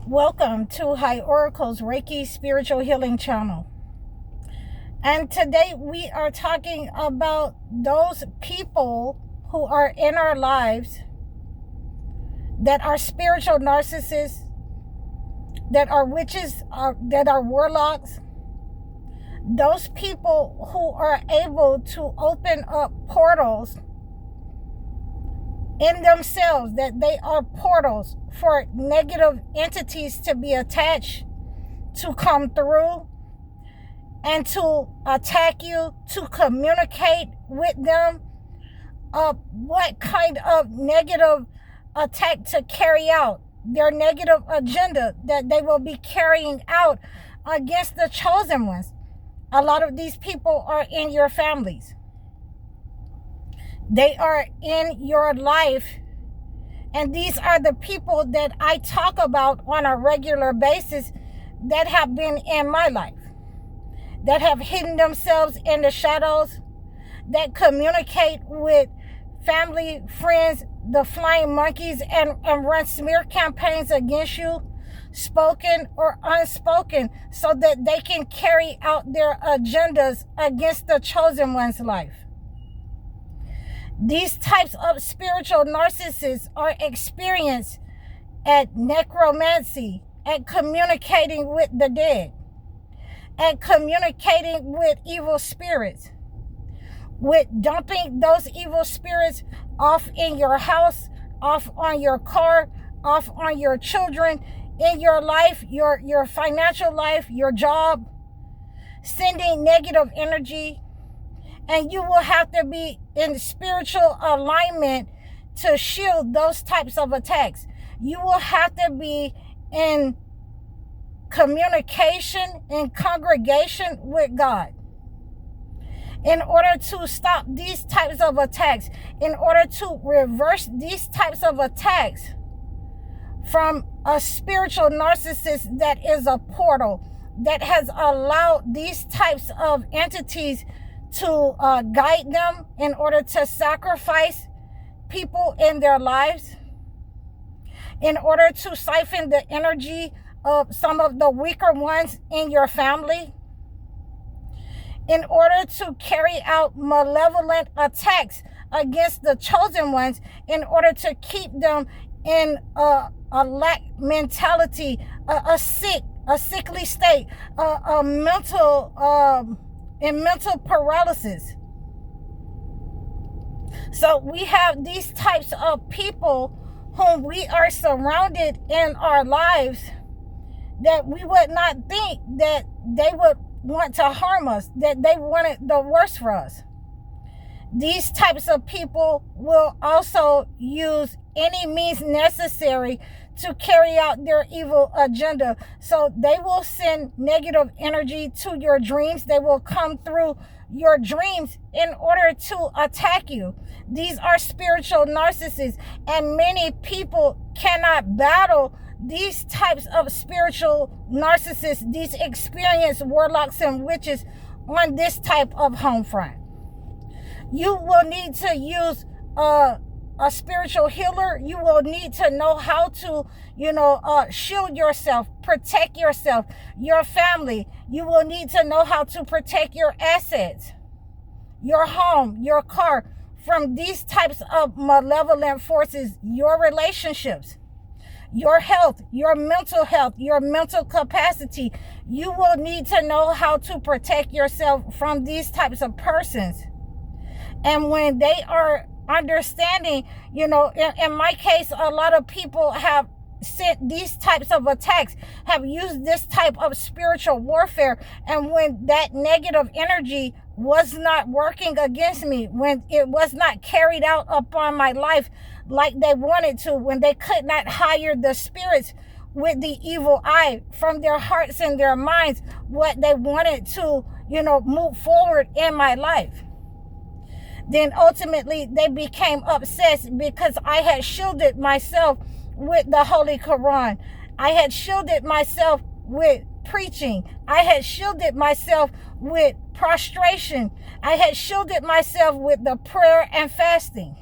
Welcome to High Oracle's Reiki Spiritual Healing Channel. And today we are talking about those people who are in our lives that are spiritual narcissists, that are witches, that are warlocks. Those people who are able to open up portals in themselves, that they are portals for negative entities to be attached, to come through and to attack you, to communicate with them what kind of negative attack to carry out, their negative agenda that they will be carrying out against the chosen ones. A lot of these people are in your families. They are in your life. And these are the people that I talk about on a regular basis that have been in my life, that have hidden themselves in the shadows, that communicate with family, friends, the flying monkeys, and run smear campaigns against you, spoken or unspoken, so that they can carry out their agendas against the chosen one's life. These types of spiritual narcissists are experienced at necromancy, at communicating with the dead, at communicating with evil spirits, with dumping those evil spirits off in your house, off on your car, off on your children, in your life, your financial life, your job, sending negative energy. And you will have to be in spiritual alignment to shield those types of attacks. You will have to be in communication, in congregation with God, in order to stop these types of attacks, in order to reverse these types of attacks from a spiritual narcissist that is a portal, that has allowed these types of entities to guide them in order to sacrifice people in their lives, in order to siphon the energy of some of the weaker ones in your family, in order to carry out malevolent attacks against the chosen ones, in order to keep them in a lack mentality, a sickly state, a mental in mental paralysis. So we have these types of people whom we are surrounded in our lives, that we would not think that they would want to harm us, that they wanted the worst for us. These types of people will also use any means necessary to carry out their evil agenda. So they will send negative energy to your dreams. They will come through your dreams in order to attack you. These are spiritual narcissists, and many people cannot battle these types of spiritual narcissists, these experienced warlocks and witches on this type of home front. You will need to use a spiritual healer. You will need to know how to, shield yourself, protect yourself, your family. You will need to know how to protect your assets, your home, your car, from these types of malevolent forces, your relationships, your health, your mental capacity. You will need to know how to protect yourself from these types of persons. And when they are understanding, in my case, a lot of people have sent these types of attacks, have used this type of spiritual warfare. And when that negative energy was not working against me, when it was not carried out upon my life like they wanted to, when they could not hire the spirits with the evil eye from their hearts and their minds, what they wanted to, move forward in my life, then ultimately they became obsessed, because I had shielded myself with the Holy Quran. I had shielded myself with preaching. I had shielded myself with prostration. I had shielded myself with the prayer and fasting.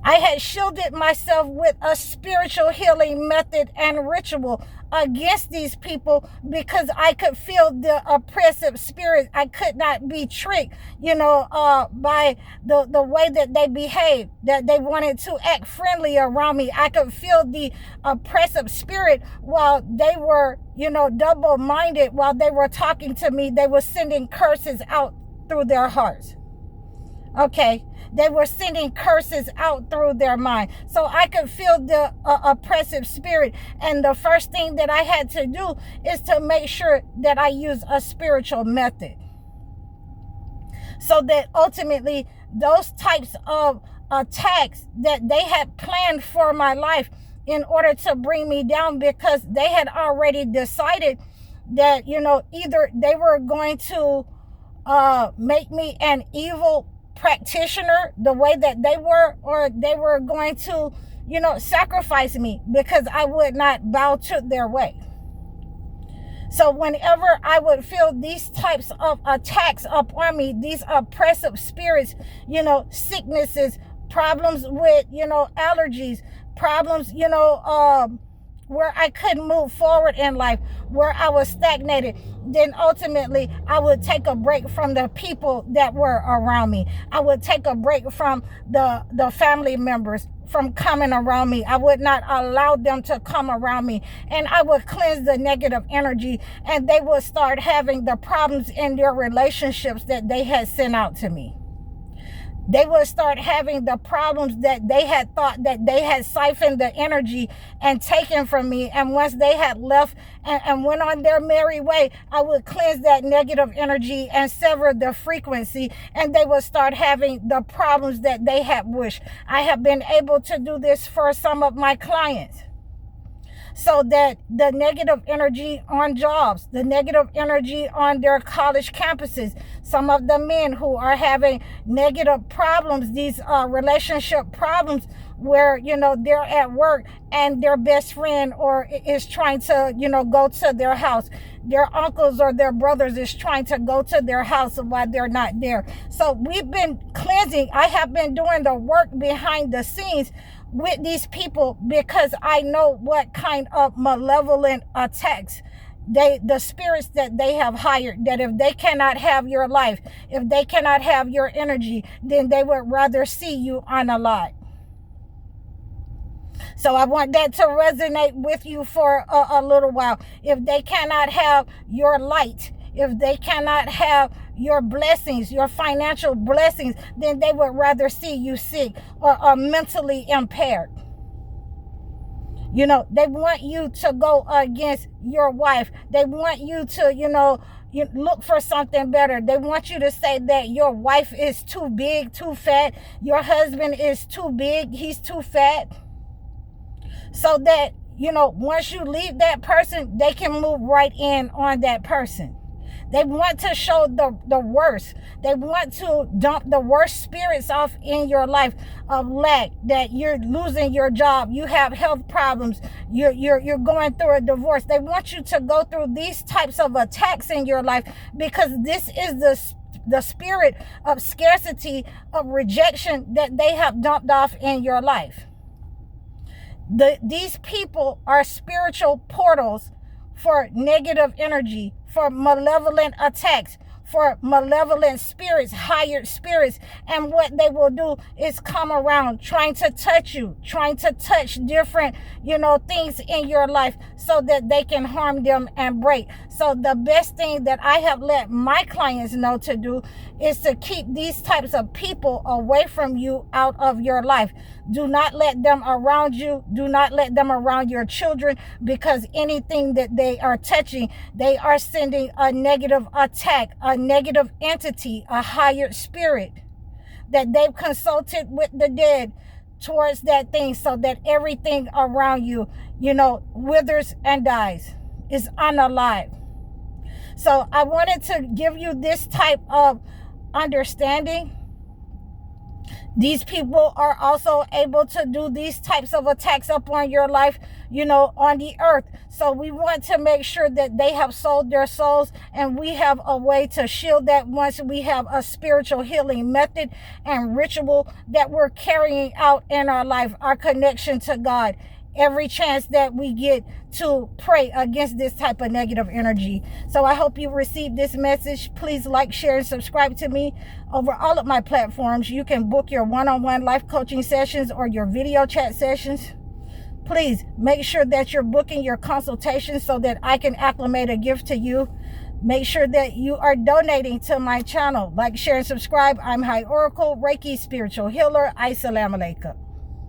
I had shielded myself with a spiritual healing method and ritual against these people because I could feel the oppressive spirit. I could not be tricked, by the way that they behaved, that they wanted to act friendly around me. I could feel the oppressive spirit while they were, double-minded. While they were talking to me, they were sending curses out through their hearts. Okay, they were sending curses out through their mind. So I could feel the oppressive spirit. And the first thing that I had to do is to make sure that I use a spiritual method. So that ultimately those types of attacks that they had planned for my life in order to bring me down, because they had already decided that, either they were going to make me an evil practitioner the way that they were, or they were going to, sacrifice me because I would not bow to their way. So whenever I would feel these types of attacks upon me, these oppressive spirits, sicknesses, problems with, allergies, problems, where I couldn't move forward in life, where I was stagnated, then ultimately I would take a break from the people that were around me. I would take a break from the family members from coming around me. I would not allow them to come around me. And I would cleanse the negative energy, and they would start having the problems in their relationships that they had sent out to me. They would start having the problems that they had thought that they had siphoned the energy and taken from me. And once they had left and went on their merry way, I would cleanse that negative energy and sever the frequency, and they would start having the problems that they had wished. I have been able to do this for some of my clients. So that the negative energy on jobs, the negative energy on their college campuses, some of the men who are having negative problems, these relationship problems where, they're at work and their best friend or is trying to, go to their house. Their uncles or their brothers is trying to go to their house while they're not there. So we've been cleansing. I have been doing the work behind the scenes with these people because I know what kind of malevolent attacks the spirits that they have hired, that if they cannot have your life, if they cannot have your energy, then they would rather see you unalive. So I want that to resonate with you for a little while. If they cannot have your light, if they cannot have your blessings, your financial blessings, then they would rather see you sick or mentally impaired. They want you to go against your wife. They want you to, you look for something better. They want you to say that your wife is too big, too fat. Your husband is too big, he's too fat. So that, once you leave that person, they can move right in on that person. They want to show the worst. They want to dump the worst spirits off in your life of lack, that you're losing your job, you have health problems, you're going through a divorce. They want you to go through these types of attacks in your life because this is the spirit of scarcity, of rejection that they have dumped off in your life. These people are spiritual portals for negative energy, for malevolent attacks, for malevolent spirits, hired spirits. And what they will do is come around trying to touch you, trying to touch different, things in your life so that they can harm them and break. So the best thing that I have let my clients know to do is to keep these types of people away from you, out of your life. Do not let them around you. Do not let them around your children, because anything that they are touching, they are sending a negative attack, a negative entity, a higher spirit that they've consulted with the dead towards that thing, so that everything around you, withers and dies, is unalive. So I wanted to give you this type of understanding These people are also able to do these types of attacks upon your life, on the earth. So we want to make sure that they have sold their souls, and we have a way to shield that once we have a spiritual healing method and ritual that we're carrying out in our life, our connection to God, every chance that we get to pray against this type of negative energy. So I hope you received this message. Please like, share, and subscribe to me over all of my platforms. You can book your one-on-one life coaching sessions or your video chat sessions. Please make sure that you're booking your consultation so that I can acclimate a gift to you. Make sure that you are donating to my channel. Like, share, and subscribe. I'm High Oracle, Reiki spiritual healer. Assalamu alaikum.